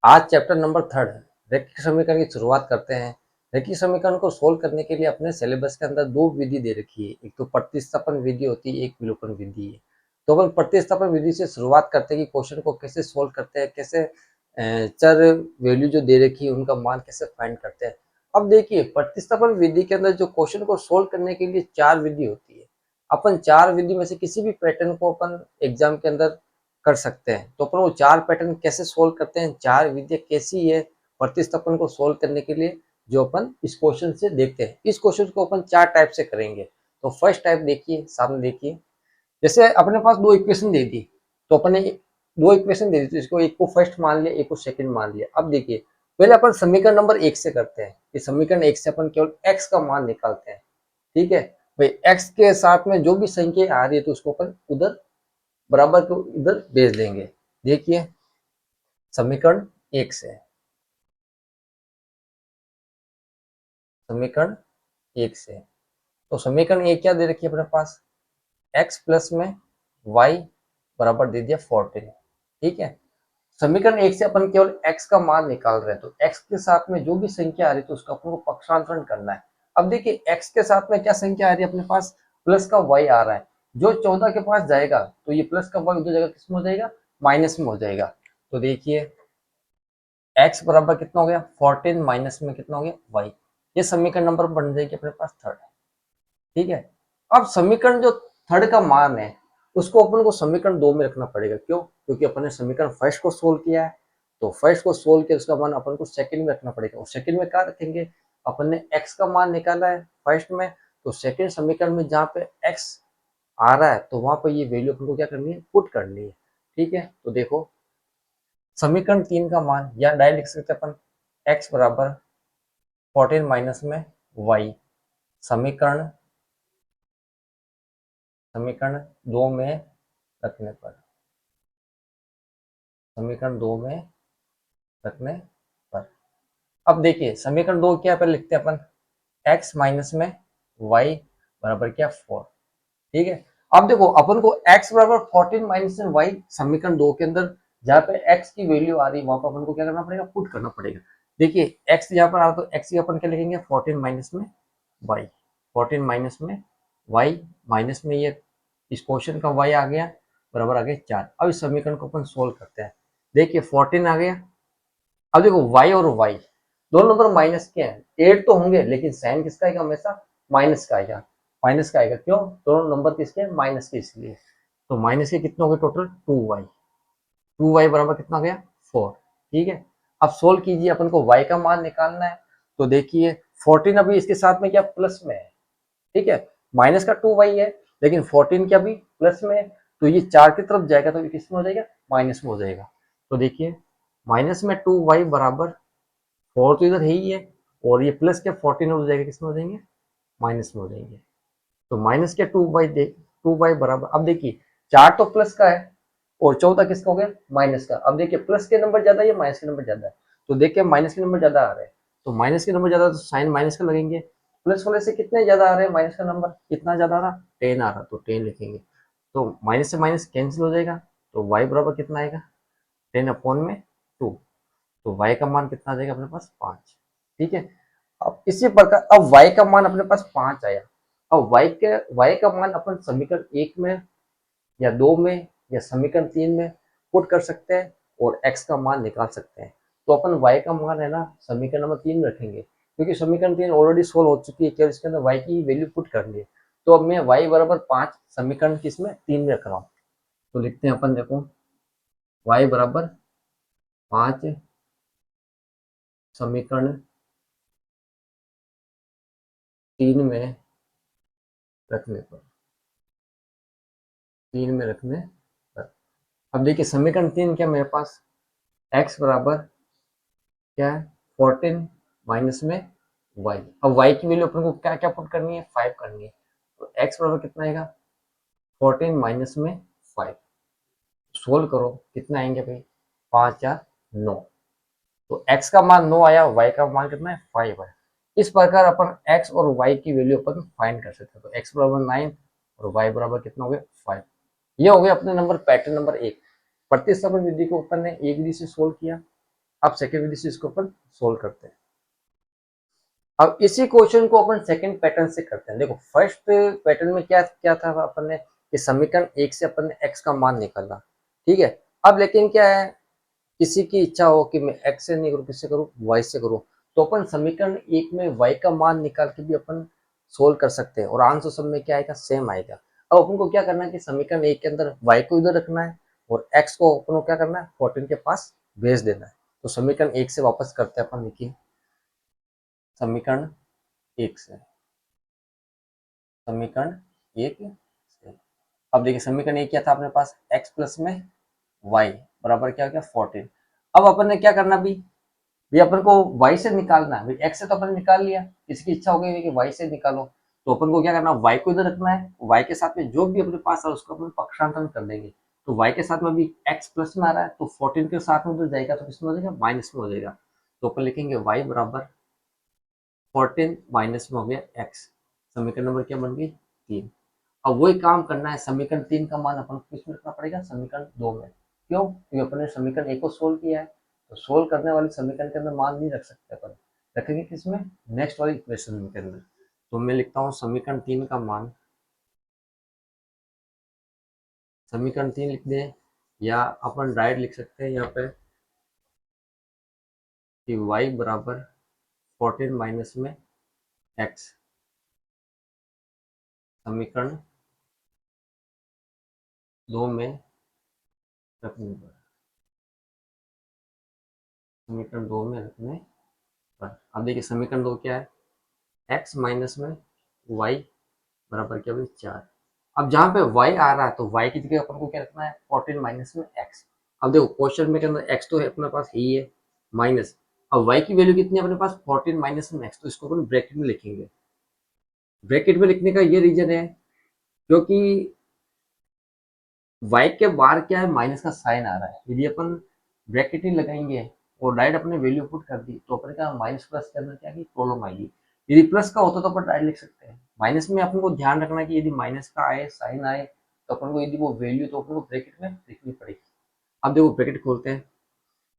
आज chapter number 3 रेखीय समीकरण की शुरुआत करते हैं। रेखीय समीकरण को सोल्व करने के लिए अपने सिलेबस के अंदर दो विधि दे रखी है, एक तो प्रतिस्थापन विधि होती है, एक विलोपन विधि है। तो अपन प्रतिस्थापन विधि से शुरुआत करते हैं कि क्वेश्चन को कैसे सोल्व करते हैं, कैसे चर वैल्यू जो दे रखी है उनका मान कैसे फाइंड करते हैं। अब देखिए, प्रतिस्थापन विधि के अंदर जो क्वेश्चन को सोल्व करने के लिए चार विधि होती है। अपन चार विधि में से किसी भी पैटर्न को अपन एग्जाम के अंदर कर सकते हैं। तो अपन वो चार पैटर्न कैसे सोल्व करते हैं, चार विधियां कैसी है प्रतिस्थापन को सोल्व करने के लिए, जो अपन इस क्वेश्चन से देखते हैं। इस क्वेश्चन को अपन चार टाइप से करेंगे। तो फर्स्ट टाइप देखिए, सामने देखिए। जैसे अपने पास दो इक्वेशन दे दी, तो अपने दो इक्वेशन दे दी, तो इसको एक को फर्स्ट मान लिया, एक को सेकंड मान लिया। अब देखिए, पहले अपन समीकरण नंबर एक से करते हैं। इस समीकरण एक से अपन केवल एक्स का मान निकालते हैं। ठीक है भाई, एक्स के साथ में जो भी संख्या आ रही है तो उसको अपन उधर बराबर को इधर भेज देंगे। देखिए, समीकरण एक से, समीकरण एक से, तो समीकरण एक क्या दे रखी है अपने पास, x प्लस में y बराबर दे दिया 14। ठीक है, समीकरण एक से अपन केवल x का मान निकाल रहे हैं, तो x के साथ में जो भी संख्या आ रही है तो उसका अपन को पक्षांतरण करना है। अब देखिए, x के साथ में क्या संख्या आ रही है अपने पास, प्लस का y आ रहा है। जो 14 के पास जाएगा तो ये प्लस का y उधर जगह किस में हो जाएगा, माइनस में हो जाएगा। तो देखिए, x बराबर कितना हो गया 14 माइनस में कितना हो गया y। ये समीकरण नंबर बन जाएगी अपने पास थर्ड। ठीक है, अब समीकरण जो थर्ड का मान है उसको अपन को समीकरण दो में रखना पड़ेगा। क्यों? क्योंकि अपन ने समीकरण फर्स्ट को सोल्व किया है, तो फर्स्ट को सोल्व किया उसका मान अपन को सेकंड में रखना पड़ेगा। और सेकंड में क्या रखेंगे, अपन ने x का मान निकाला है फर्स्ट में, तो सेकंड समीकरण में जहाँ पे x आ रहा है तो वहां पर ये वैल्यू अपन को क्या करनी है, पुट करनी है। ठीक है, तो देखो, समीकरण तीन का मान या डायरेक्ट लिख सकते अपन, x बराबर 14 माइनस में y, समीकरण समीकरण दो में रखने पर, समीकरण दो में रखने पर। अब देखिए, समीकरण दो क्या पहले लिखते हैं अपन, x माइनस में y बराबर क्या 4। ठीक है, अब देखो अपन को x बराबर 14 माइनस में y समीकरण दो के अंदर जहाँ पे x की वैल्यू आ रही है वहां पर अपन को क्या करना पड़ेगा, पुट करना पड़ेगा। देखिए, x यहाँ पर आ रहा तो x की अपन क्या लिखेंगे 14 माइनस में y, 14 माइनस में y, माइनस में ये इस क्वेश्चन का y आ गया, बराबर आ गया 4। अब इस समीकरण को अपन सोल्व करते हैं। देखिए 14 आ गया। अब देखो y और y दोनों नंबर माइनस के हैं, 8 तो होंगे लेकिन साइन किसका आएगा, हमेशा माइनस का आएगा। माइनस का आएगा क्यों, दोनों नंबर किसके हैं, माइनस के, इसलिए। तो माइनस के कितने हो गए टोटल, 2y, 2y बराबर कितना हो गया 4। ठीक है, अब सोल्व कीजिए, अपन को y का मान निकालना है। तो देखिए 14 अभी इसके साथ में क्या प्लस में है। ठीक है, माइनस का 2y है, लेकिन 14 क्या भी प्लस में है, तो ये 4 की तरफ जाएगा तो ये किस में हो जाएगा, माइनस में हो जाएगा। तो देखिए, माइनस में 2y बराबर 4 तो इधर है ही है, और ये प्लस के 14 हो जाएगा किस में हो जाएंगे, माइनस में हो जाएंगे। तो माइनस के 2y दे, 2y बराबर, अब देखिए 4 तो प्लस का है और 14 किसका हो गया, माइनस का। अब देखिए, प्लस के नंबर ज्यादा है या माइनस के नंबर ज्यादा है, तो देखिए माइनस के नंबर ज्यादा आ रहे हैं, तो माइनस के नंबर ज्यादा तो साइन माइनस का लगेंगे। प्लस वाले से कितने ज्यादा आ रहे हैं, माइनस का नंबर कितना ज्यादा आ रहा, 10 आ रहा, तो 10 लिखेंगे। तो माइनस से माइनस कैंसिल हो जाएगा, तो y बराबर कितना आएगा, 10 अपॉन में 2। तो y का मान कितना आ जाएगा अपने पास, 5। ठीक है, अब इसी प्रकार अब y का मान अपने पास 5 आया। अब y का मान अपन समीकरण एक में या दो में या समीकरण तीन में पुट कर सकते हैं और x का मान निकाल सकते हैं। तो अपन y का मान है ना समीकरण नंबर तीन में रखेंगे, क्योंकि समीकरण तीन ऑलरेडी सोल्व हो चुकी है, केवल इसके अंदर y की वैल्यू पुट करनी है। तो अब मैं y बराबर 5 समीकरण किसमें, तीन में रख रहा हूँ। तो लिखते हैं अपन, देखो y बराबर 5 समीकरण तीन में रखने पर, तीन में रखने पर। अब देखिए, समीकरण तीन क्या मेरे पास, x बराबर क्या है 14 माइनस में y। अब y की वैल्यू अपन को क्या क्या पुट करनी है, 5 करनी है। तो x बराबर कितना आएगा 14 माइनस में 5। सोल्व करो कितना आएंगे भाई, 5 या 9। तो x का मान 9 आया, y का मान कितना है 5 है। इस प्रकार अपन x और y की वैल्यू अपन फाइंड कर सकते हैं। तो x बराबर 9 और y बराबर कितना हो गया 5। ये हो गया अपने नंबर पैटर्न नंबर एक। प्रतिस्थापन विधि को अपन ने एक विधि से सोल्व किया, अब सेकेंड विधि से इसको अपन सोल्व करते हैं। अब इसी क्वेश्चन को अपन सेकंड पैटर्न से करते हैं। देखो फर्स्ट पैटर्न में क्या क्या था अपन ने कि समीकरण एक से अपन ने x का मान निकाला, ठीक है। अब लेकिन क्या है, किसी की इच्छा हो कि मैं x से नहीं करूँ, किससे करूँ, y से करूँ, तो अपन समीकरण एक में y का मान निकाल के भी अपन सोल्व कर सकते हैं और आंसर सब में क्या आएगा, सेम आएगा। अब अपन को क्या करना है कि समीकरण एक के अंदर y को इधर रखना है और x को अपन को क्या करना है, 14 के पास भेज देना है। तो समीकरण एक से वापस करते हैं अपन। देखिए समीकरण एक से, समीकरण एक से, अब देखिए समीकरण एक क्या था अपने पास, x प्लस में y बराबर क्या हो गया 14। अब अपन ने क्या करना भी अपन को y से निकालना है। x से तो अपन ने निकाल लिया, इसकी इच्छा हो गई कि y से निकालो, तो अपन को क्या करना, y को इधर रखना है, y के साथ में जो भी अपने पास है उसको अपन पक्षांतरण कर देंगे। तो y के साथ में भी x प्लस में आ रहा है तो 14 के साथ में उधर जाएगा तो किसमें हो जाएगा, माइनस में हो जाएगा। तो अपन लिखेंगे y बराबर 14 माइनस में हो गया x। समीकरण नंबर क्या बन गई, 3। अब वही काम करना है, समीकरण 3 का मान अपन को किसमें रखना पड़ेगा, समीकरण 2 में। क्यों, क्योंकि अपन ने समीकरण 1 को सोल्व किया है, तो सोल्व करने वाले समीकरण के अंदर मान नहीं रख सकते अपन, रखेंगे किसमें, नेक्स्ट वाली इक्वेशन के अंदर। तो मैं लिखता हूँ समीकरण 3 का मान, समीकरण 3 लिख दें या अपन डायरेक्ट लिख सकते हैं यहाँ पे कि y बराबर 14 माइनस में x, समीकरण 2 में रखने पर, समीकरण 2 में रखने पर। अब देखिए समीकरण 2 क्या है, x माइनस में y बराबर क्या भाई 4। अब जहां पे y आ रहा है तो y की जगह अपन को क्या रखना है, 14 माइनस में x। अब देखो क्वेश्चन में के अंदर x तो है अपने पास ही है, माइनस, अब y की वैल्यू कितनी है अपने पास 14 माइनस में x, तो इसको अपन ब्रैकेट में लिखेंगे। ब्रैकेट में लिखने का ये रीजन है क्योंकि y के बाहर क्या है, माइनस का साइन आ रहा है। यदि अपन ब्रैकेट ही लगाएंगे और डायरेक्ट अपने वैल्यू पुट कर दी तो अपन का माइनस प्लस के अंदर क्या की प्रॉब्लम आएगी। यदि प्लस का होता तो अपन डायरेक्ट लिख सकते हैं। माइनस में अपन को ध्यान रखना कि यदि माइनस का आए, साइन आए, तो अपन को यदि वो वैल्यू तो अपन को ब्रैकेट में लिखनी पड़ेगी। अब देखो ब्रैकेट खोलते हैं,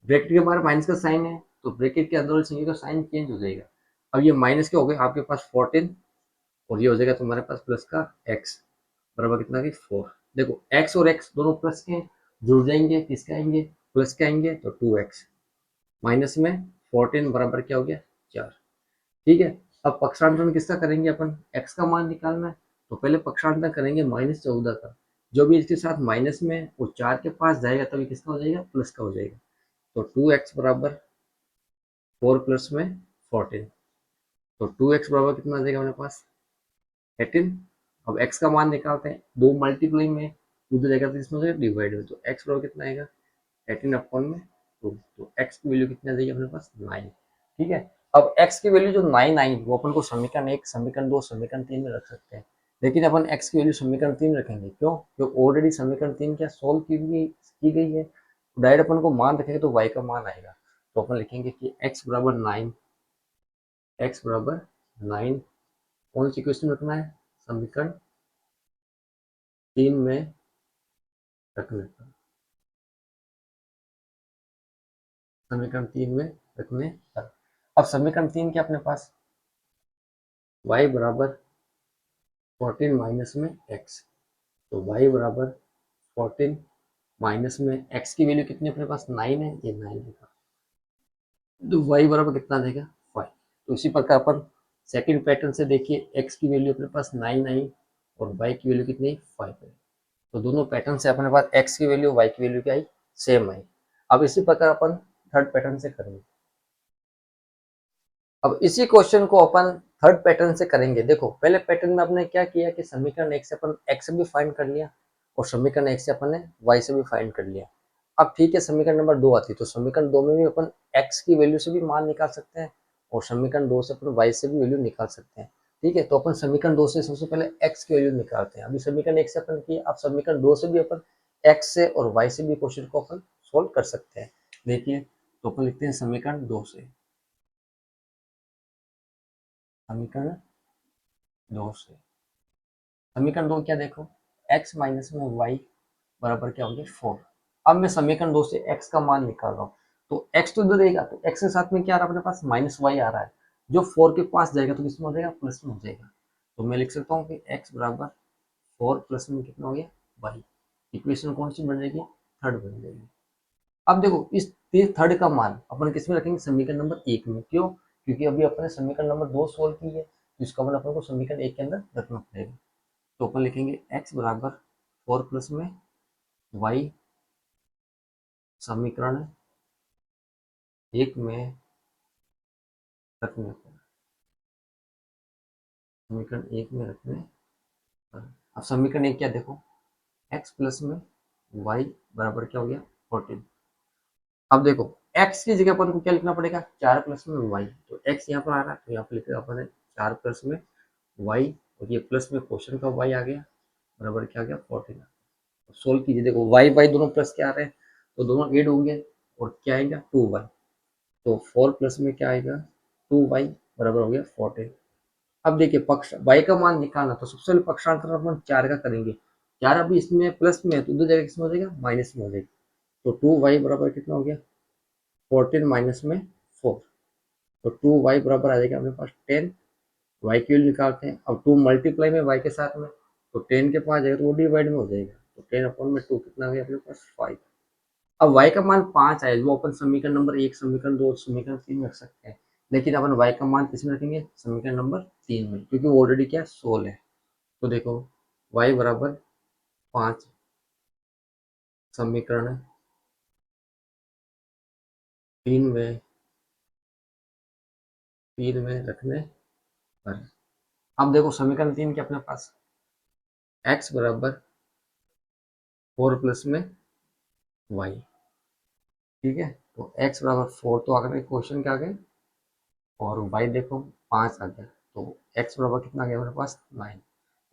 ब्रैकेट के बाहर माइनस का साइन है तो ब्रैकेट के अंदर वाले सिंगल का साइन चेंज हो जाएगा। अब ये माइनस के हो गए आपके पास 14 और ये हो जाएगा तुम्हारे पास प्लस का x बराबर कितना की 4। देखो x और x दोनों प्लस के जुड़ जाएंगे, किसके आएंगे, प्लस के आएंगे, तो 2x माइनस में 14 बराबर क्या हो गया 4। ठीक है, अब पक्षांतरण किसका करेंगे अपन, x का मान निकालना है तो पहले पक्षांतरण करेंगे -14 का, जो भी इसके साथ माइनस में वो 4 के पास जाएगा तभी किसका हो जाएगा, प्लस का हो जाएगा। तो 2x बराबर 4 प्लस में 14, तो 2x बराबर कितना आ जाएगा अपने पास 18। अब x का मान निकालते हैं, दो मल्टीप्लाई में उधर जाएगा तो इसमें से डिवाइड में, तो x बराबर कितना आएगा 18 अपॉन में 2, तो x की वैल्यू कितनी आ जाएगी अपने पास 9। ठीक है, अब x की वैल्यू जो 9 आई वो अपन को समीकरण 1, समीकरण 2, समीकरण 3 में रख सकते हैं, लेकिन अपन x की वैल्यू समीकरण 3 रखेंगे। क्यों, क्योंकि ऑलरेडी समीकरण 3 क्या सोल्व की गई है, डायरेक्ट अपन को मान रखेंगे तो y का मान आएगा। तो अपन लिखेंगे कि x बराबर 9, x बराबर 9 कौन सी इक्वेशन रखना है, समीकरण 3 में रखने पर, समीकरण 3 में रखने पर। अब समीकरण 3 क्या अपने पास, y बराबर 14 माइनस में x, तो y बराबर 14 माइनस में x की वैल्यू कितनी अपने पास 9 है, ये 9 देगा, तो y बराबर कितना देगा 5। तो इसी प्रकार अपन सेकंड पैटर्न से देखिए, x की वैल्यू अपने पास 9 आई और y की वैल्यू कितनी 5 है, तो दोनों पैटर्न से अपने पास x की वैल्यू y की वैल्यू क्या आई, सेम आई। अब इसी प्रकार अपन थर्ड पैटर्न से करेंगे। अब इसी क्वेश्चन को अपन थर्ड पैटर्न से करेंगे। देखो पहले पैटर्न में आपने क्या किया कि समीकरण 1 से अपन x भी फाइंड कर लिया और समीकरण 1 से अपन ने y से भी फाइंड कर लिया। अब ठीक है, समीकरण नंबर 2 आती है तो समीकरण 2 में भी अपन x की वैल्यू से भी मान निकाल सकते हैं और समीकरण 2 से अपन y से भी वैल्यू निकाल सकते हैं। ठीक है, तो अपन समीकरण 2 से सबसे पहले x की वैल्यू निकालते हैं। अभी समीकरण 1 से अपन किया, अब समीकरण 2 से भी अपन x से और y से भी क्वेश्चन को अपन सोल्व कर सकते हैं। देखिए तो अपन लिखते हैं समीकरण 2 से, समीकरण 2 से, समीकरण 2 क्या देखो, x माइनस में y बराबर क्या हो गया 4। अब मैं समीकरण 2 से x का मान निकाल रहा हूँ, तो x तो इधर रहेगा, तो x के साथ में क्या आ रहा है अपने पास, माइनस वाई आ रहा है, जो 4 के पास जाएगा तो किसमें हो जाएगा, प्लस में हो जाएगा। तो मैं लिख सकता हूँ कि x बराबर 4 प्लस में कितना हो गया, वाई। इक्वेशन कौन सी बन जाएगी, थर्ड बन जाएगी। अब देखो इस थर्ड का मान अपन किस में रखेंगे, समीकरण नंबर 1 में। क्यों, क्योंकि अभी अपने समीकरण नंबर 2 सोल्व की है, तो इसका मान अपन को समीकरण 1 के अंदर रखना पड़ेगा। तो अपन लिखेंगे x बराबर 4 प्लस में y समीकरण 1 में रखने पर, समीकरण 1 में रखने पर। अब समीकरण 1 क्या देखो, x प्लस में y बराबर क्या हो गया, 14। अब देखो x की जगह अपन को क्या लिखना पड़ेगा, 4 प्लस में y। तो x यहाँ पर आ रहा है तो यहाँ पर लिखेगा अपन 4 प्लस में y, और ये प्लस में क्वेश्चन का y आ गया, बराबर क्या आ गया, 14। सोल्व कीजिए, देखो y y दोनों प्लस के आ रहे हैं तो दोनों ऐड होंगे, और क्या आएगा, 2y। तो 4 प्लस में क्या आएगा, 2y बराबर हो गया 14। अब देखिए पक्ष y का मान निकालना, तो सबसे पहले पक्षांतर अपन 4 का करेंगे। 4 अभी इसमें प्लस में है तो उधर जगह किसमें हो जाएगा, माइनस में हो जाएगा। तो 2y बराबर कितना हो गया, 14 माइनस में 4। तो 2y बराबर आ जाएगा अपने पास 10। y की वैल्यू निकालते हैं, अब 2 मल्टीप्लाई में y के साथ में, तो 10 के पास जाएगा तो वो डिवाइड में हो जाएगा। तो 10 अपॉन में 2 कितना हो गया अपने पास, 5। अब y का मान 5 आए, वो अपन समीकरण नंबर 1, समीकरण 2, समीकरण 3 में रख सकते हैं। लेकिन अपन y का मान किस में रखेंगे, समीकरण नंबर 3 में, क्योंकि वो ऑलरेडी क्या सोल्व है। तो देखो y बराबर 5 समीकरण 3 में, 3 में रखने पर। अब देखो समीकरण 3 के अपने पास x बराबर 4 प्लस में y, ठीक है। तो x बराबर 4 तो आ गया क्वेश्चन के आगे, और y देखो 5 आ गया, तो x बराबर कितना आ गया हमारे पास, 9।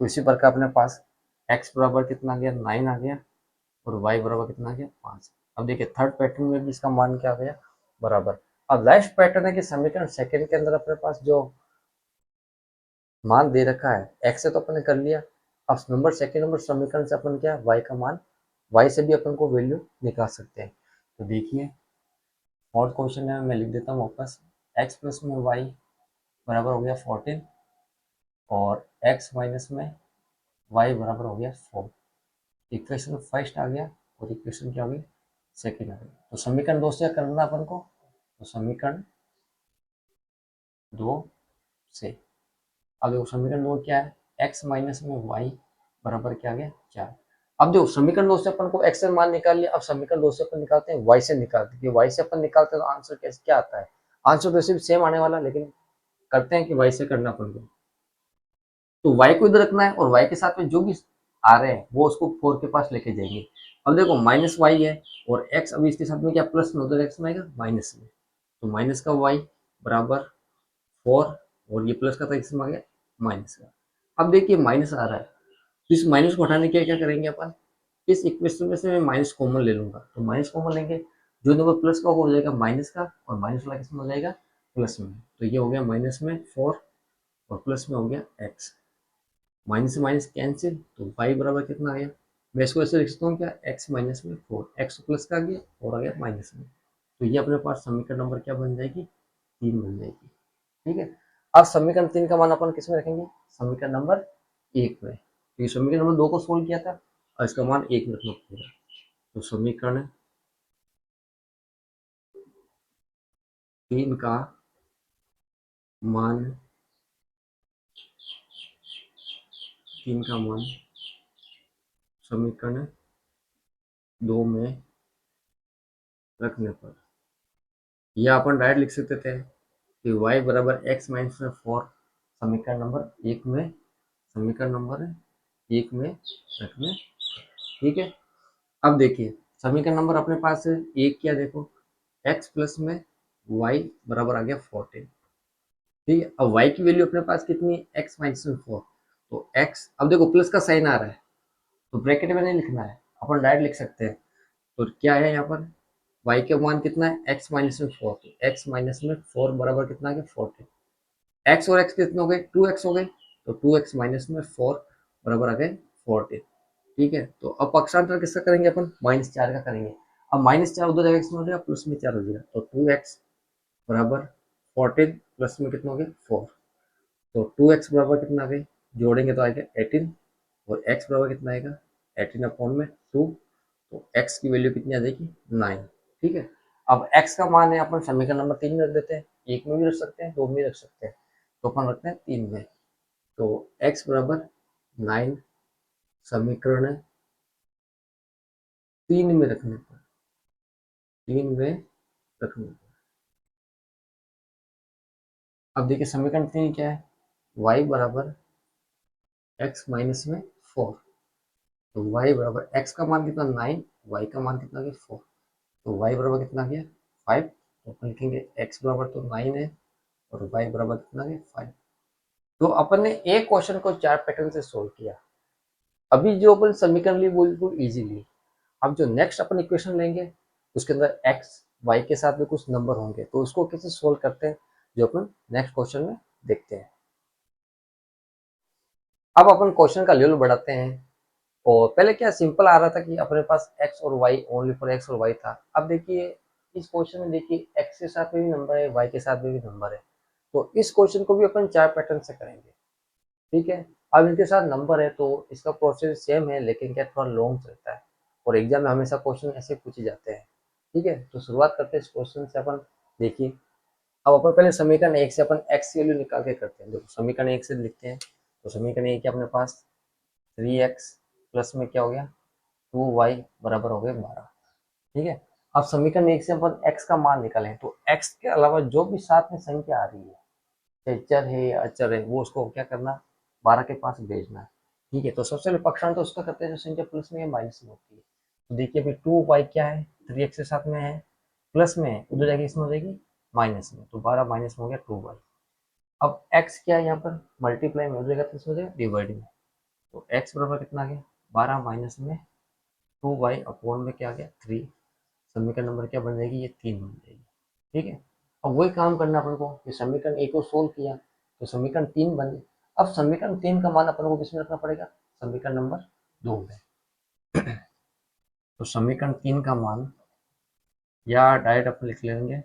तो इसी प्रकार अपने पास x बराबर कितना आ गया, 9 आ गया, और y बराबर कितना आ गया, 5। अब देखिए थर्ड पैटर्न में भी इसका मान क्या आ गया, बराबर। अब लास्ट पैटर्न है कि समीकरण सेकंड के अंदर अपने पास जो मान दे रखा है, x से तो अपन ने कर लिया, अब नंबर सेकंड नंबर समीकरण से अपन क्या, y का मान, y से भी अपन को वैल्यू निकाल सकते हैं। तो देखिए फोर्थ क्वेश्चन है, मैं लिख देता हूँ वापस, x प्लस में y बराबर हो गया 14, और x माइनस में y बराबर हो गया 4। इक्वेशन फर्स्ट आ गया, और इक्वेशन क्या हो गई, सेकेंड आ गई। तो समीकरण 2 से करना अपन को, तो समीकरण 2 से, अब देखो समीकरण 2 क्या है, x माइनस में y बराबर क्या आ गया, 4। अब देखो समीकरण 2 से अपन को x से मान निकाल लिया, अब समीकरण 2 से अपन निकालते हैं y से निकालते हैं, y से अपन निकालते हैं तो आंसर कैसे क्या आता है, आंसर तो सिर्फ सेम आने वाला, लेकिन करते हैं कि y से करना अपन को। तो y को इधर रखना है, और y के साथ में जो भी आ रहे हैं वो उसको 4 के पास लेके जाएंगे। अब देखो माइनस वाई है, और x अभी इसके साथ में क्या, प्लस में, उधर x में आएगा माइनस में, तो माइनस का y बराबर 4, और ये प्लस का था इसमें आ गया माइनस का। अब देखिए माइनस आ रहा है, तो इस माइनस को हटाने के क्या करेंगे अपन, इस इक्वेशन में से मैं माइनस कॉमन ले लूंगा, तो माइनस कॉमन लेंगे, जो नंबर प्लस का हो जाएगा माइनस का, और माइनस वाला किसमें हो जाएगा, प्लस में। तो ये हो गया माइनस में 4, और प्लस में हो गया x। माइनस से माइनस कैंसिल, तो y बराबर कितना आ गया, मैं इसको ऐसे लिख सकता हूँ क्या, x माइनस में 4, x प्लस का आ गया और आ गया माइनस में। तो ये अपने पास समीकरण नंबर क्या बन जाएगी, 3 बन जाएगी, ठीक है। अब समीकरण 3 का मान अपन किस में रखेंगे, समीकरण नंबर 1 में, क्योंकि समीकरण नंबर 2 को सोल्व किया था, और इसका मान 1 में रखना पड़ेगा। तो समीकरण 3 का मान, 3 का मान समीकरण 2 में रखने पर, यह अपन डायरेक्ट लिख सकते थे कि y बराबर x माइनस में 4 समीकरण नंबर 1 में, समीकरण नंबर 1 में रखने, ठीक है। अब देखिए समीकरण नंबर अपने पास है एक, क्या देखो x प्लस में y बराबर आ गया 14, ठीक है। अब y की वैल्यू अपने पास कितनी है, x माइनस में 4, तो x, अब देखो प्लस का साइन आ रहा है तो ब्रैकेट में नहीं लिखना है, अपन डायरेक्ट लिख सकते हैं। तो क्या है यहाँ पर, y के मान कितना है, x माइनस में 4, तो x माइनस में 4 बराबर कितना आ गया 14। x और x कितने हो गए, 2x हो गए, तो 2x माइनस में 4 बराबर आ गए 14, ठीक है। तो अब पक्षांतर किसका करेंगे अपन, -4 का करेंगे। अब -4 उधर जाएगा, कितना हो जाएगा, प्लस में 4 हो जाएगा, तो 2x बराबर 14 प्लस में कितना हो गया 4, तो 2x बराबर कितना आ गया, जोड़ेंगे तो आएगा 18 और x बराबर कितना आएगा 18 अपॉन में 2, तो x की वैल्यू कितनी आ जाएगी 9। ठीक है, अब x का मान है अपन समीकरण नंबर 3 में रख देते हैं, एक में भी रख सकते हैं, दो में रख सकते हैं, तो अपन रखते हैं 3 में, तो x बराबर 9 समीकरण है 3 में रखने पर, 3 में रखने पर। अब देखिए समीकरण 3 क्या है, y बराबर x माइनस में 4, तो y बराबर x का मान कितना 9, y का मान कितना गया 4, तो y बराबर कितना गया 5, तो अपन लिखेंगे x बराबर तो 9 है और y बराबर कितना गया 5। तो अपन ने एक क्वेश्चन को 4 पैटर्न से सोल्व किया। अभी जो अपन समीकरण ली वो बिल्कुल इजी ली। अब जो नेक्स्ट अपन इक्वेशन लेंगे उसके अंदर x y के साथ में कुछ नंबर होंगे, तो उसको कैसे सोल्व करते हैं जो अपन नेक्स्ट क्वेश्चन में देखते हैं। अब अपन क्वेश्चन का लेवल बढ़ाते हैं, और पहले क्या सिंपल आ रहा था कि अपने पास x और y ओनली फॉर x और y था। अब देखिए इस क्वेश्चन में देखिए x के साथ में भी नंबर है, y के साथ में भी नंबर है, तो इस क्वेश्चन को भी अपन 4 पैटर्न से करेंगे। ठीक है, अब इनके साथ नंबर है तो इसका प्रोसेस सेम है, लेकिन क्या थोड़ा लॉन्ग चलता है और एग्जाम में हमेशा क्वेश्चन ऐसे पूछे जाते हैं। ठीक है, तो शुरुआत करते हैं इस क्वेश्चन से अपन। देखिए अब अपन पहले समीकरण 1 से अपन x की वैल्यू निकाल के करते हैं। देखो समीकरण 1 से लिखते हैं, तो समीकरण 1 है अपने पास 3x प्लस में क्या हो गया 2y बराबर हो गया 12। ठीक है, अब समीकरण 1 से अपन x का मान निकालें, तो x के अलावा जो भी साथ में संख्या आ रही है, चाहे चर है या अचर है, वो उसको क्या करना 12 के पास भेजना है। ठीक है, तो सबसे पहले पक्षांतर तो उसका करते हैं जो संख्या प्लस में या माइनस में होती है। तो देखिए अभी 2y क्या है 3x के साथ में है, प्लस में है, उधर जाके इसमें हो जाएगी माइनस में, तो 12 माइनस में हो गया 2y। अब x क्या है यहाँ पर मल्टीप्लाई में हो जाएगा, तो इसमें हो जाएगा डिवाइड में, तो x बराबर कितना आ गया 12 माइनस में 2y अपॉन में क्या आ गया 3। समीकरण नंबर क्या बन जाएगी, ये 3 बन जाएगी। ठीक है, अब वही काम करना अपन को कि समीकरण 1 को सोल्व किया तो समीकरण 3 बने। अब समीकरण 3 का मान अपन को किसमें रखना पड़ेगा, समीकरण नंबर 2 में। तो समीकरण 3 का मान या डायरेक्ट अपन लिख लेंगे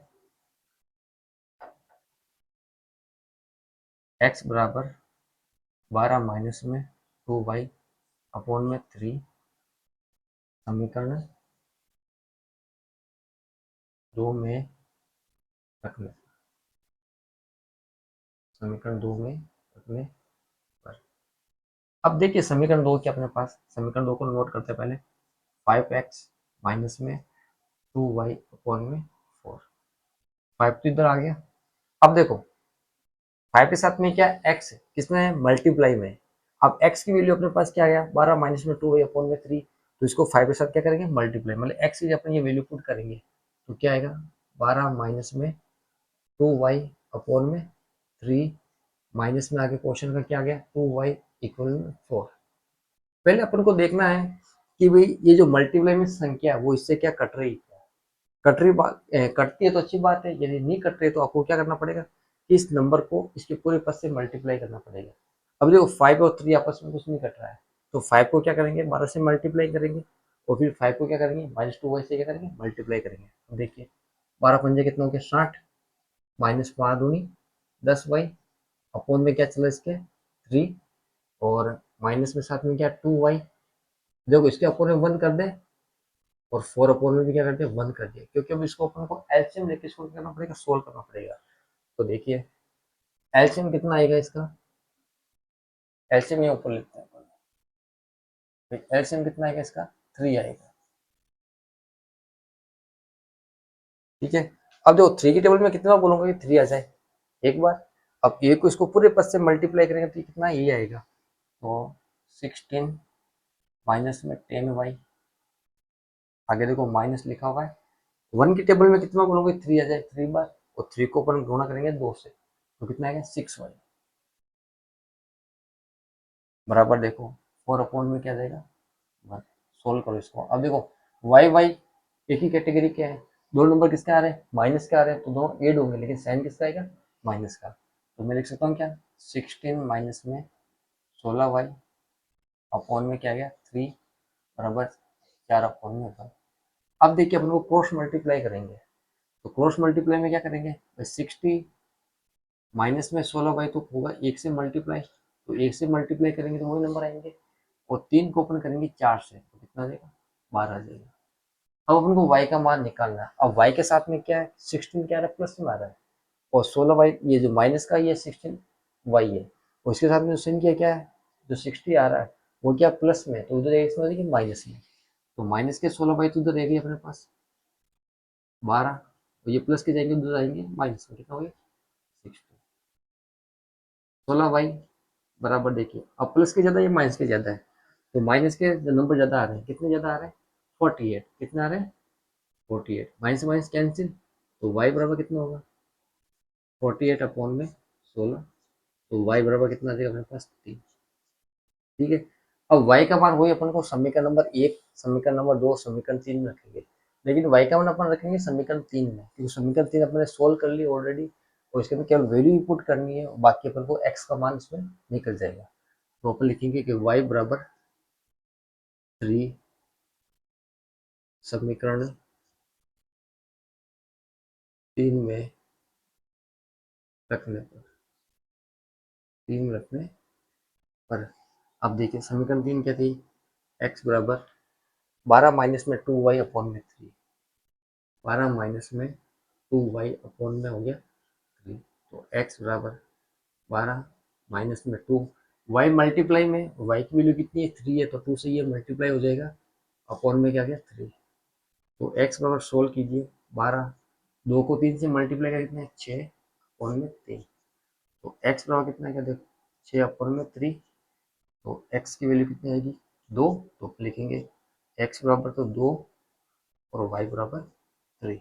x बराबर 12 माइनस में 2y अपॉन में 3 समीकरण 2 में रखने, समीकरण 2 में रखने पर। अब देखिए समीकरण 2 क्या अपने पास, समीकरण 2 को नोट करते पहले 5x माइनस में 2y अपॉन में 4, 5 तो इधर आ गया। अब देखो 5 के साथ में क्या x है, किसमें है मल्टीप्लाई में। अब x की वैल्यू अपने पास क्या आ गया 12 माइनस में 2y अपॉन में 3, तो इसको 5 के साथ क्या करेंगे मल्टीप्लाई, मतलब x की अपन ये वैल्यू पुट करेंगे, तो क्या आएगा 12 माइनस में 2y अपॉन में 3, माइनस में आगे क्वेश्चन का क्या आ गया 2y इक्वल 4। पहले अपन को देखना है कि भाई ये जो मल्टीप्लाई में संख्या है वो इससे क्या कट रही है, कट रही बात कटती है तो अच्छी बात है, यदि नहीं कट रही तो आपको क्या करना पड़ेगा कि इस नंबर को इसके पूरे पद से मल्टीप्लाई करना पड़ेगा। अब देखो 5 और 3 आपस में कुछ नहीं कट रहा है, तो 5 को क्या करेंगे 12 से मल्टीप्लाई करेंगे और फिर 5 को क्या करेंगे -2y से क्या करेंगे मल्टीप्लाई करेंगे। अब देखिए 12 पंजे कितना हो गया 60, माइनस 5 दूनी 10y अपॉन में क्या चला इसके 3, और माइनस में साथ में क्या 2y, देखो इसके अपोन में 1 कर दे और 4 अपोन में भी क्या कर दिया 1 कर दिया, क्योंकि अब इसको अपन को एलसीएम लेके इसको क्या करना पड़ेगा सोल्व करना पड़ेगा। तो देखिए एलसीएम कितना आएगा इसका, एलसीएम ये ऊपर लिखते हैं अपन, एलसीएम कितना आएगा इसका 3 आएगा। ठीक है, अब देखो 3 की टेबल में कितना बोलूंगा कि 3 आ जाए एक बार, अब ए को इसको पूरे पद से मल्टीप्लाई करेंगे तो कितना ये आएगा, तो 16 माइनस में 10y, आगे देखो माइनस लिखा हुआ है, 1 की टेबल में कितना बोलोगे 3 आ जाए 3 बार, और 3 को अपन गुणा करेंगे 2 से, तो कितना आएगा 6y बराबर देखो 4 अपॉन में क्या जाएगा 1। सोल्व करो इसको। अब देखो वाई वाई एक ही कैटेगरी के हैं, दो नंबर किसके आ रहे हैं माइनस के आ रहे हैं, तो दोनों एड होंगे लेकिन साइन किसका आएगा माइनस का, तो मैं लिख सकता हूँ क्या 16 माइनस में 16y अपॉन में क्या आ गया 3 बराबर 4 अपॉन में 1। अब देखिए अपन को क्रॉस मल्टीप्लाई करेंगे, तो क्रॉस मल्टीप्लाई में क्या करेंगे, 60 माइनस में 16 बाई तो होगा 1 से मल्टीप्लाई, तो 1 से मल्टीप्लाई करेंगे तो वही नंबर आएंगे, और 3 को अपन करेंगे 4 से तो कितना आ जाएगा, 12 आ जाएगा। अब अपन को y का मान निकालना है। अब y के साथ में क्या है, 16 क्या आ रहा है, प्लस में आ रहा है, और 16 y ये जो माइनस का ये 16 y है, और इसके साथ में जो संख्या क्या है, जो 60 आ रहा है वो क्या प्लस में, तो उधर इसमें देखिए माइनस में, तो माइनस के 16 बाई तो उधर रहेगी अपने पास 12, तो ये प्लस के जाएंगे उधर आएंगे माइनस में, कितना हो गया 60। 16 y बराबर, देखिए अब प्लस के ज्यादा ये माइनस के ज्यादा है, तो माइनस के जो नंबर ज्यादा आ रहे हैं, कितने ज्यादा आ रहे हैं 48, कितना आ रहे हैं 48, माइनस माइनस कैंसिल, तो y बराबर कितना होगा 48 अपॉन में 16, तो y बराबर कितना आ जाएगा अपने पास 3। ठीक है, अब y का मान वही अपन को समीकरण नंबर 1, समीकरण नंबर 2, समीकरण 3 में रखेंगे, लेकिन y का मान अपन रखेंगे समीकरण 3 में, क्योंकि समीकरण 3 अपने सोल्व कर ली ऑलरेडी, और इसके अंदर केवल वैल्यू इनपुट करनी है, बाकी अपन को x का मान इसमें निकल जाएगा, तो अपन लिखेंगे कि y बराबर 3 समीकरण 3 में रखने पर, 3 में रखने पर, अब देखिए समीकरण 3 क्या थी, x बराबर 12 माइनस में 2y अपॉन में 3, 12 माइनस में 2y अपॉन में हो गया 3, तो x बराबर 12 माइनस में 2, y मल्टीप्लाई में y की वैल्यू कितनी है 3 है, तो 2 से ये मल्टीप्लाई हो जाएगा, अपॉन में क्या गया 3, तो x बराबर सोल्व कीजिए, 12 2 को 3 से मल्टीप्लाई कर कितने 6 अपॉन में 3, तो x बराबर कितना है क्या देखो 6 अपॉन में 3, तो x की वैल्यू कितनी आएगी 2, तो लिखेंगे x बराबर तो 2 और y बराबर 3।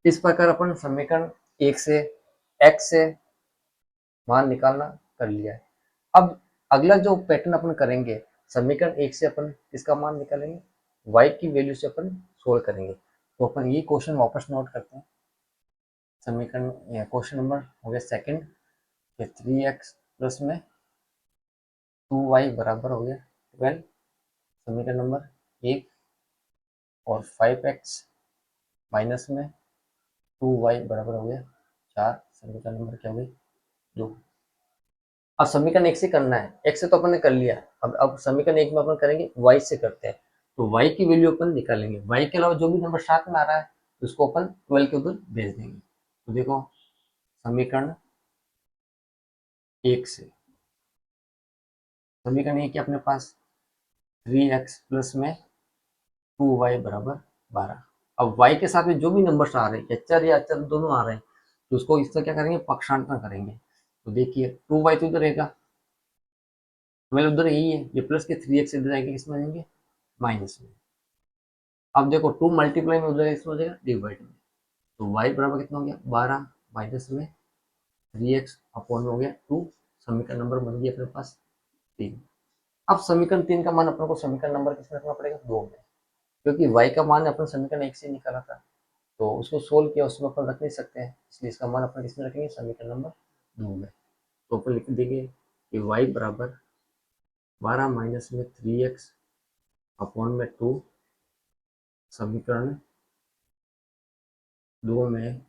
इस प्रकार अपन समीकरण 1 से x से मान निकालना कर लिया है। अब अगला जो पैटर्न अपन करेंगे, समीकरण 1 से अपन किसका मान निकालेंगे, y की वैल्यू से अपन सोल्व करेंगे, तो अपन ये क्वेश्चन वापस नोट करते हैं। समीकरण क्वेश्चन नंबर हो गया सेकंड, 3x प्लस में 2y बराबर हो गया 12, समीकरण नंबर 1, और 5x माइनस में 2y बराबर हो गया 4, समीकरण नंबर क्या हो गई 2। अब समीकरण 1 से करना है, x से तो अपन ने कर लिया, अब समीकरण 1 में अपन करेंगे y से करते हैं, तो y की वैल्यू अपन निकालेंगे, y के अलावा जो भी नंबर साथ में आ रहा है उसको अपन 12 के उधर भेज देंगे, तो देखो समीकरण 1 से, समीकरण 1 अपने पास 3x प्लस में 2y बराबर 12, अब y के साथ में जो भी नंबर्स आ रहे हैं, अचर या अचर दोनों आ रहे हैं, तो उसको इससे क्या करेंगे पक्षांतर करेंगे, तो देखिए 2y तो इधर रहेगा, 12 उधर यही है, ये प्लस के 3x इधर आएंगे, किसमें आएंगे माइनस में, अब देखो 2 मल्टीप्लाई में उधर इसमें हो जाएगा डिवाइड में, तो y बराबर कितना हो गया 12 माइनस में 3x अपॉन में हो गया 2, समीकरण नंबर बन गया अपने पास 3। अब समीकरण 3 का मान अपने को समीकरण नंबर किसमें रखना पड़ेगा 2 में, क्योंकि y का मान अपन समीकरण 1 से निकाला था, तो उसको सोल्व किया उसमें अपन रख नहीं सकते हैं, इसलिए इसका मान अपन किसमें रखेंगे समीकरण नंबर 2 में, तो अपन लिख देंगे कि y बराबर 12 माइनस में 3x अपॉन में 2 समीकरण 2 में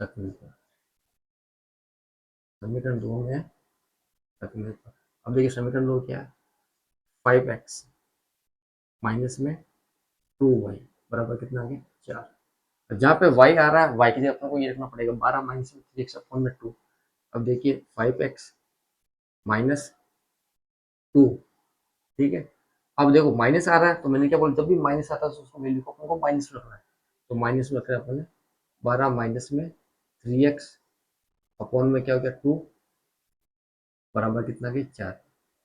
रखने पर, समीकरण 2 में रखने पर, अब देखिए समीकरण 2 क्या है 5x माइनस में 2y बराबर कितना आ गया 4, जहाँ पे y आ रहा है y की जगह अपन को ये रखना पड़ेगा 12 माइनस में 3x अपॉन में 2, अब देखिए 5x माइनस 2, ठीक है, अब देखो माइनस आ रहा है, तो मैंने क्या बोला जब भी माइनस आता है तो उसको वैल्यू को अपन को माइनस में रखना है, तो माइनस में रखा है अपन ने 12 माइनस में 3x अपॉन में क्या हो गया 2 बराबर कितना गया 4।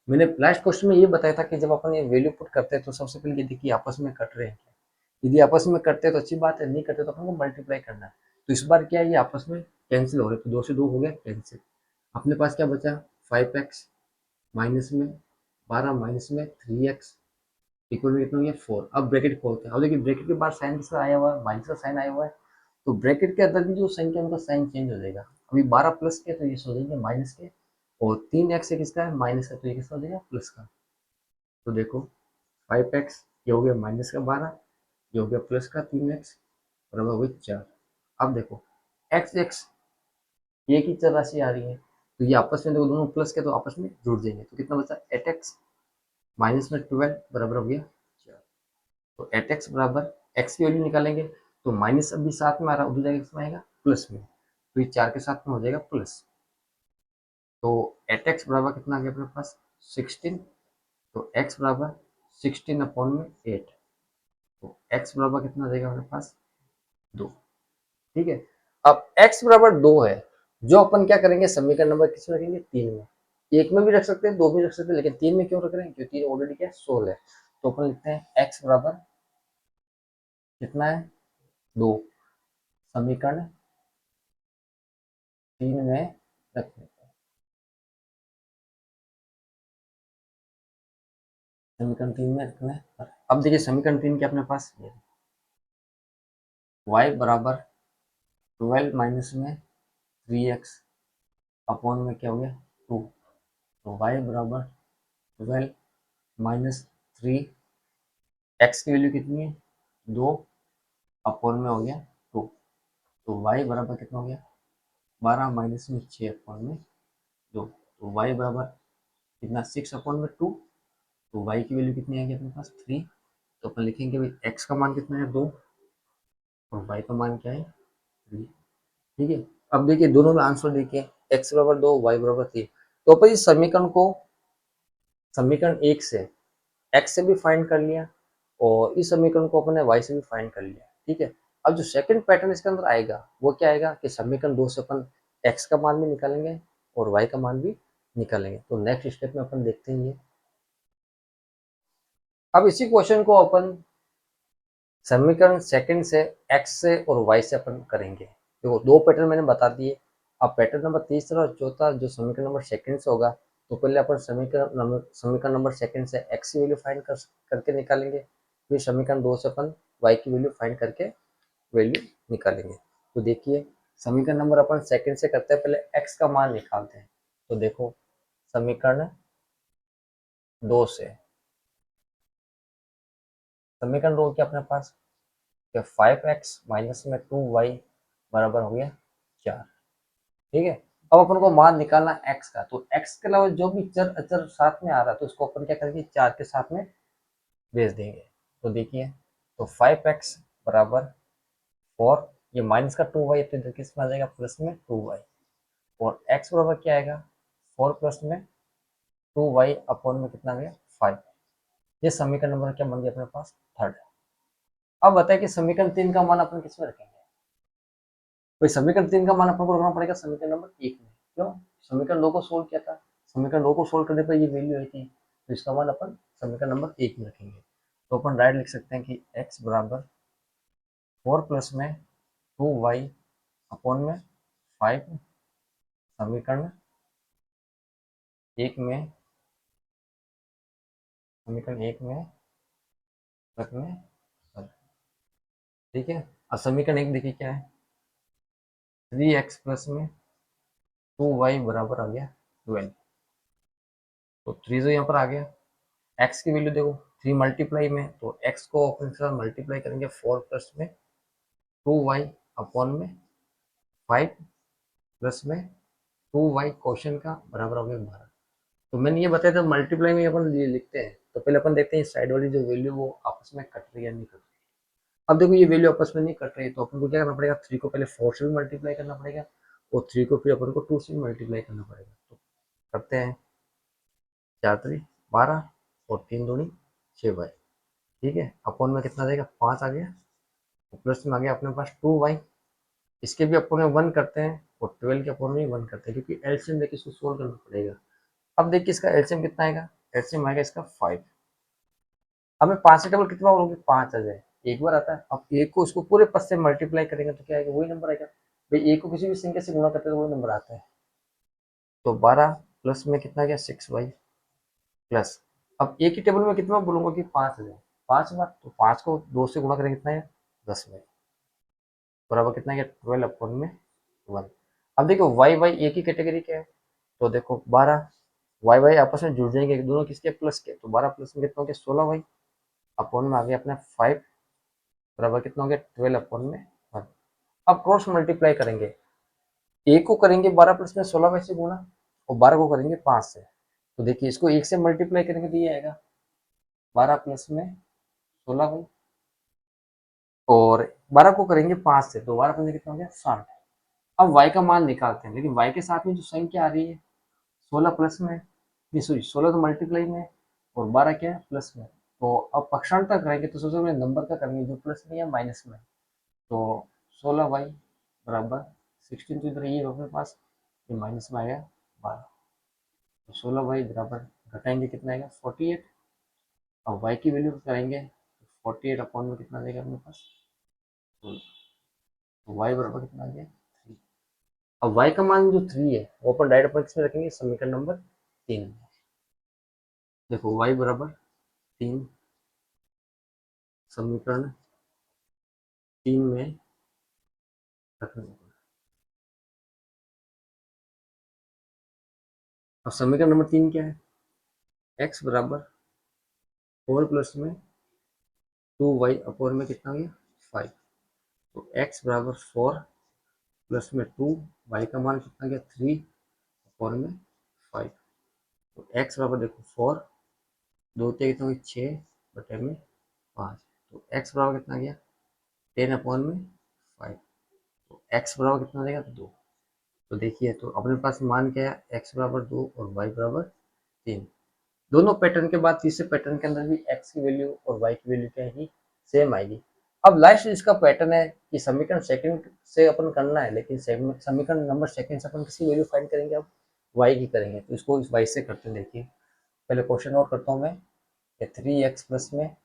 मैंने लास्ट क्वेश्चन में ये बताया था कि जब अपन ये वैल्यू पुट करते हैं तो सबसे पहले ये देखिए आपस में कट रहे हैं क्या, यदि आपस में कटते हैं तो अच्छी बात है, नहीं कटते तो अपन को मल्टीप्लाई करना है, तो इस बार क्या है ये आपस में कैंसिल हो रहे, तो 2 से 2 हो गया कैंसिल, अपने पास क्या बचा 5x माइनस में 12 माइनस में 3x इक्वल में कितना हो गया 4, अब ब्रैकेट खोलते हैं, अब देखिए ब्रैकेट के बाद साइन किसका आया हुआ है माइनस का साइन आया हुआ है, तो ब्रैकेट के अंदर भी जो संख्या उनका साइन चेंज हो जाएगा, अभी 12 प्लस के तो ये हो जाएंगे माइनस के, और 3x किसका है माइनस का, तो ये किसका हो जाएगा प्लस का, तो देखो 5x ये हो गया माइनस का 12, ये हो गया प्लस का 3x बराबर हुई 4। अब देखो एक्स एक्स एक ही चर राशि आ रही है, तो ये आपस में देखो दोनों प्लस के तो आपस में जुड़ जाएंगे, तो कितना बचा 8x माइनस में 12 बराबर हो गया 4। तो 8x बराबर x की वैल्यू निकालेंगे, तो माइनस अभी साथ में आ रहा है, उधर जाएगा किसमें आएगा प्लस में, तो ये 4 के साथ में हो जाएगा प्लस। तो 8x बराबर कितना आ गया अपने पास 16। तो x बराबर 16 अपॉन में 8, तो x बराबर कितना आ जाएगा अपने पास 2। ठीक है, अब x बराबर 2 है, जो अपन क्या करेंगे समीकरण नंबर किसमें रखेंगे 3 में। एक में भी रख सकते हैं, दो में रख सकते हैं, लेकिन 3 में क्यों रख रहे हैं क्योंकि 3 ऑलरेडी क्या 16 है। तो अपन लिखते हैं x बराबर कितना है 2, समीकरण 3 में रख देते हैं। समीकरण 3 में रखना है। अब देखिए समीकरण 3 के अपने पास y बराबर 12 माइनस में 3x अपॉन में क्या हो गया 2। तो y बराबर 12 माइनस 3, x की वैल्यू कितनी है 2 अपॉन में हो गया 2। तो y बराबर कितना हो गया 12 माइनस में 6 अपॉन में 2। तो y बराबर कितना 6 अपॉन में 2। तो y की वैल्यू कितनी आएगी अपने पास 3। तो अपन लिखेंगे भाई x का मान कितना है 2 और y का मान क्या है 3। ठीक है, अब देखिए दोनों में आंसर देखिए x बराबर 2 y बराबर 3। तो अपन इस समीकरण को समीकरण 1 से x से भी फाइंड कर लिया और इस समीकरण को अपने y से भी फाइंड कर लिया। ठीक है, अब जो सेकंड पैटर्न इसके अंदर आएगा वो क्या आएगा कि समीकरण 2 से अपन x का मान भी निकालेंगे और y का मान भी निकालेंगे। तो नेक्स्ट स्टेप में अपन देखते हैं ये। अब इसी क्वेश्चन को अपन समीकरण सेकंड से x से और y से अपन करेंगे। देखो दो पैटर्न मैंने बता दिए। अब पैटर्न नंबर तीसरा और चौथा जो समीकरण नंबर सेकंड से होगा, तो पहले अपन समीकरण नंबर सेकंड से x की वैल्यू फाइंड करके निकालेंगे, फिर समीकरण 2 से अपन y की वैल्यू फाइंड करके वैल्यू निकालेंगे। तो देखिए समीकरण नंबर अपन सेकंड से करते हैं, पहले x का मान निकालते हैं। तो देखो समीकरण 2 से समीकरण 2 क्या अपने पास 5x माइनस में 2y बराबर हो गया 4। ठीक है, अब अपन को मान निकालना x का, तो x के अलावा जो भी चर अचर साथ में आ रहा है तो उसको अपन क्या करेंगे 4 के साथ में भेज देंगे। तो देखिए तो 5x बराबर 4, ये माइनस का 2y तो इधर किस में आ जाएगा प्लस में 2y, और x बराबर क्या आएगा 4 प्लस में 2y अपॉन में कितना आ गया 5। ये समीकरण नंबर क्या बन गया अपने पास थर्ड। अब बताए कि समीकरण 3 का मान अपन किस में रखेंगे। भाई समीकरण 3 का मान अपन को रखना पड़ेगा समीकरण नंबर 1 में। क्यों, समीकरण 2 को सोल्व किया था, समीकरण 2 को सोल्व करने पर ये वैल्यू आई थी, तो इसका मान अपन समीकरण नंबर 1 में रखेंगे। तो अपन राइट लिख सकते हैं कि x बराबर 4 प्लस में 2y अपॉन में 5 समीकरण 1 में रखने पर। ठीक है, अब समीकरण 1 देखिए क्या है 3x प्लस में 2y बराबर आ गया 12। तो 3 तो यहाँ पर आ गया, x की वैल्यू देखो 3 मल्टीप्लाई में, तो x को अपन के साथ मल्टीप्लाई करेंगे 4 प्लस में 2y अपॉन में 5 प्लस में 2y क्वेश्चन का बराबर हो गया 12। तो मैंने ये बताया था मल्टीप्लाई में अपन ये लिखते हैं, तो पहले अपन देखते हैं साइड वाली जो वैल्यू वो आपस में कट रही है या नहीं कट रही। अब देखो ये वैल्यू आपस में नहीं कट रही, तो अपन को क्या करना पड़ेगा 3 को पहले 4 से भी मल्टीप्लाई करना पड़ेगा और 3 को फिर अपन को 2 से भी मल्टीप्लाई करना पड़ेगा। तो करते हैं 4 3 12 और 3 दूनी 6y। ठीक है, अपॉन में कितना आ जाएगा 5 आ गया, प्लस में आ गया अपने पास 2y। इसके भी अपन में 1 करते हैं और 12 के अपन में 1 करते हैं क्योंकि एलसीएम देखिए इसको सोल्व करना पड़ेगा। अब देखिए इसका एलसीएम कितना आएगा, एलसीएम आएगा इसका 5। अब मैं 5 से डबल कितना बोलूँगी 5 आ जाए, एक बार आता है। अब एक को इसको पूरे पद से मल्टीप्लाई करेंगे तो क्या आएगा वही नंबर आएगा। भाई एक को किसी भी संख्या से गुणा करते हैं तो वही नंबर आता है। तो 12 प्लस में कितना गया 6y प्लस, अब एक ही टेबल में कितना बोलूंगा कि 5 आ जाए 5 बार, तो 5 को 2 से गुणा करेंगे कितना है 10y बराबर कितना गया 12 अपॉन में 1। अब देखो वाई वाई एक ही कैटेगरी के है, तो देखो 12 वाई वाई आपस में जुड़ जाएंगे दोनों किसके प्लस के, तो 12 प्लस में कितना हो गया 16y अपॉन में आ गया अपना 5 बराबर कितना हो गया 12/1। अब क्रॉस मल्टीप्लाई करेंगे, एक को करेंगे 12 + 16 से गुणा और 12 को करेंगे 5 से। तो देखिए इसको एक से मल्टीप्लाई करेंगे तो ये आएगा 12 + 16 और 12 को करेंगे 5 से तो 12 × 5 कितना हो गया 60। अब y का मान निकालते हैं, लेकिन y के साथ में जो संख्या आ रही है 16 प्लस में, नहीं सॉरी 16 तो मल्टीप्लाई में और 12 क्या है प्लस में। तो अब पक्षांतर करेंगे तो सबसे पहले नंबर का करेंगे जो प्लस में या माइनस में। तो 16y बराबर 16 तो इधर ये अपने पास, ये माइनस में आएगा 12। तो 16y बराबर घटाएंगे कितना आएगा 48। अब y की वैल्यू करेंगे तो 48 अपॉन में कितना देगा अपने पास 16। तो y बराबर कितना आ गया 3। अब y का मान जो 3 है वो अपन डायरेक्ट अपन किसमें रखेंगे समीकरण नंबर 3 में। देखो y बराबर 3 समीकरण 3 में रखना होगा। अब समीकरण नंबर 3 क्या है, x बराबर 4 प्लस में 2y अपॉन में कितना हो गया 5। तो x बराबर 4 प्लस में 2, y का मान कितना गया 3 अपॉन में 5। तो x बराबर देखो 4, 2 कितना हो गया 6 बटे में 5। तो x बराबर कितना गया 10 अपॉन में 5। तो x बराबर कितना देगा 2। तो देखिए तो अपने पास मान क्या है x बराबर 2 और y बराबर 3। दोनों पैटर्न के बाद तीसरे पैटर्न के अंदर भी x की वैल्यू और y की वैल्यू क्या है सेम आएगी। अब लास्ट इसका पैटर्न है कि समीकरण सेकंड से अपन करना है, लेकिन समीकरण नंबर सेकंड से अपन किसी वैल्यू फाइंड करेंगे, अब y की करेंगे। तो इसको इस y से करते हैं। देखिए पहले क्वेश्चन नोट करता हूँ मैं, 3x प्लस में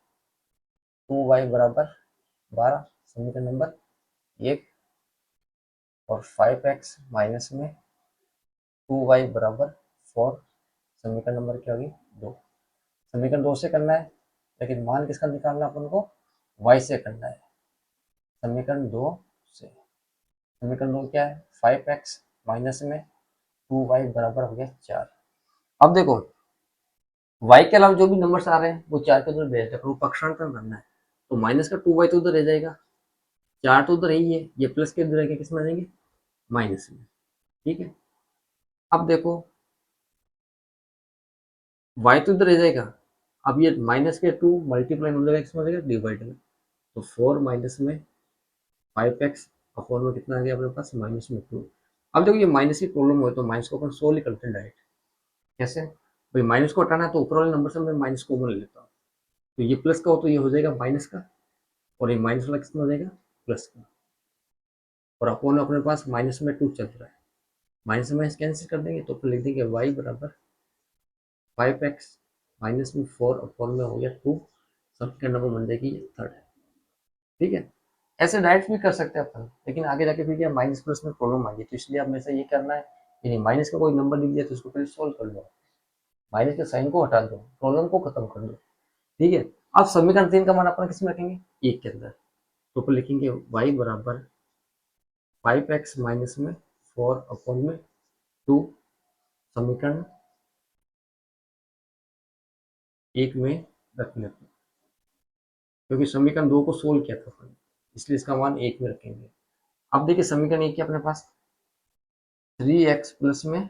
2y बराबर 12 समीकरण नंबर 1 और 5x माइनस में 2y बराबर 4 समीकरण नंबर क्या होगी 2। समीकरण 2 से करना है, लेकिन मान किसका निकालना अपन को y से करना है समीकरण 2 से। समीकरण 2 क्या है 5x माइनस में 2y बराबर हो गया 4। अब देखो y के अलावा जो भी नंबर्स आ रहे हैं वो 4 के उधर भेज दे, वो पक्षांतर करना है। तो माइनस का 2y तो उधर रह जाएगा, 4 तो उधर ही है, ये प्लस के उधर किस में आ जाएंगे माइनस में। ठीक है, अब देखो y तो इधर रह जाएगा, अब ये माइनस के 2 मल्टीप्लाई हो जाएगा किसमें हो जाएगा डिवाइड में। तो 4 माइनस में 5x अपॉन में कितना आ गया अपने पास माइनस में 2। अब देखो ये माइनस की प्रॉब्लम हो तो माइनस को अपन सोल्व करते हैं डायरेक्ट। कैसे भाई, माइनस को हटाना है तो ऊपर वाले नंबर से मैं माइनस कॉमन ले लेता हूँ। तो ये प्लस का हो तो ये हो जाएगा माइनस का, और ये माइनस वाला कितना हो जाएगा प्लस का, और अपॉन अपने पास माइनस में 2 चल रहा है, माइनस में कैंसिल कर देंगे तो लिख देंगे y बराबर 5x माइनस में 4 अपॉन में हो गया 2, सबके नंबर बन जाएगी थर्ड। ठीक है, ऐसे डायरेक्ट भी कर सकते हैं अपन, लेकिन आगे जाके फिर क्या माइनस प्लस में प्रॉब्लम आएगी, तो इसलिए हमेशा ये करना है कि माइनस का कोई नंबर लिख दिया तो उसको पहले सोल्व कर लो, माइनस के साइन को हटा दो, प्रॉब्लम को खत्म कर दो। ठीक है, अब समीकरण 3 का मान अपन किस में रखेंगे एक के अंदर, तो ऊपर लिखेंगे y बराबर 5x माइनस में 4 अपॉन में 2 समीकरण 1 में रखने पर, क्योंकि समीकरण 2 को सोल्व किया था अपन, इसलिए इसका मान 1 में रखेंगे। अब देखिए समीकरण 1 के अपने पास 3x प्लस में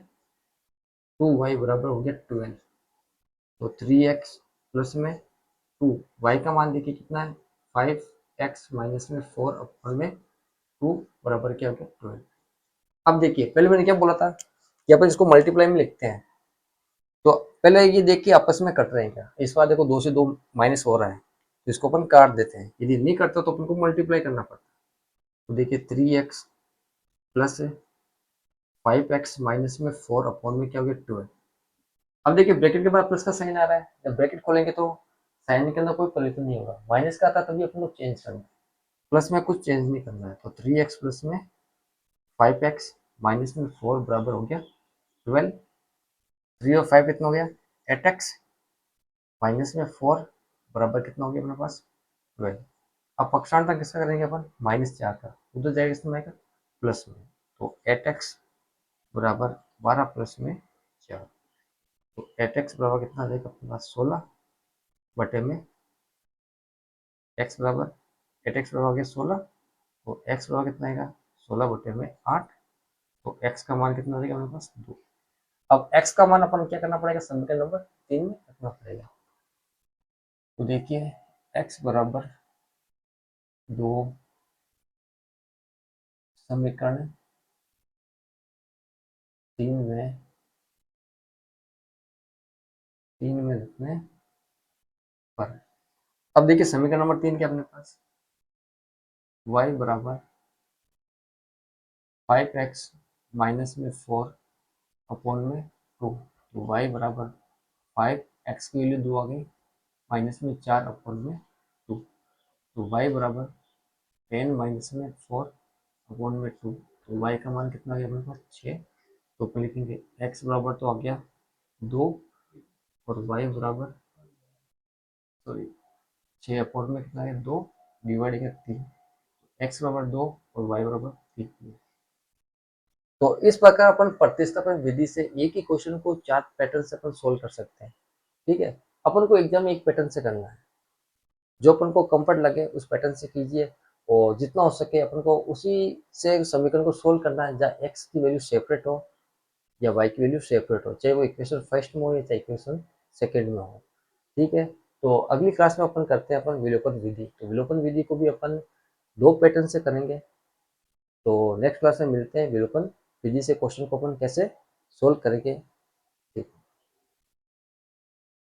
2y बराबर हो गया 12। तो 3x प्लस में 2 y का मान देखिए कितना है 5x माइनस में 4 अपॉन में 2 बराबर क्या हो गया 12। अब देखिए पहले मैंने क्या बोला था कि अपन इसको मल्टीप्लाई में लिखते हैं, तो पहले ये देख के आपस में कट रहे हैं क्या, इस बार देखो 2 से 2 माइनस हो रहा है तो इसको अपन काट देते हैं, यदि नहीं करता तो अपन को मल्टीप्लाई करना पड़ता। तो देखिए 3x प्लस 5x माइनस में 4 अपॉन में क्या हो गया 12। अब देखिए ब्रैकेट के बाद प्लस का साइन आ रहा है, जब ब्रैकेट खोलेंगे तो साइन के अंदर कोई परिवर्तन नहीं होगा, माइनस का आता तभी अपन को चेंज करना है, प्लस में कुछ चेंज नहीं करना है। तो 3x प्लस में 5x माइनस में 4 बराबर हो गया 12। 3 और 5 कितना हो गया 8x माइनस में 4 बराबर कितना हो गया अपने पास 12। अब पक्षांतर किसका करेंगे अपन -4 का, उधर जाएगा किसमें आएगा प्लस में। तो 8x बराबर 12 प्लस में 4। तो 8x बराबर कितना आ जाएगा अपने पास 16 बटे में x बराबर 8x बराबर हो गया 16, तो x बराबर कितना आएगा 16/8, तो x का मान कितना हो जाएगा हमारे पास 2। अब x का मान अपन क्या करना पड़ेगा, समीकरण नंबर 3 में रखना पड़ेगा। तो देखिए x बराबर 2 समीकरण 3 में रखने पर, अब देखिए समीकरण नंबर 3 क्या अपने पास, y बराबर 5x माइनस में 4 अपॉन में 2, तो y बराबर 5x की वैल्यू 2 आ गई, माइनस में 4 अपॉन में 2, तो y बराबर 10 माइनस में 4 अपॉन में 2, तो y का मान कितना आ गया अपने पास 6। तो अपन लिखेंगे x बराबर तो आ गया 2 और y बराबर सॉरी 6 अपॉन में कितना है 2 डिवाइड है 3, x बराबर 2 और y बराबर 3। तो इस प्रकार अपन प्रतिस्थापन विधि से एक ही क्वेश्चन को 4 पैटर्न से अपन सोल्व कर सकते हैं। ठीक है, अपन को एग्जाम में एक पैटर्न से करना है, जो अपन को कंफर्ट लगे उस पैटर्न से कीजिए, और जितना हो सके अपन को उसी से समीकरण को सोल्व करना है जहाँ x की वैल्यू सेपरेट हो या y की वैल्यू सेपरेट हो, चाहे वो इक्वेशन फर्स्ट में हो या चाहे इक्वेशन सेकेंड में हो। ठीक है, तो अगली क्लास में अपन करते हैं अपन विलोपन विधि। तो विलोपन विधि को भी अपन 2 पैटर्न से करेंगे। तो नेक्स्ट क्लास में मिलते हैं विलोपन विधि से क्वेश्चन को अपन कैसे सोल्व करेंगे।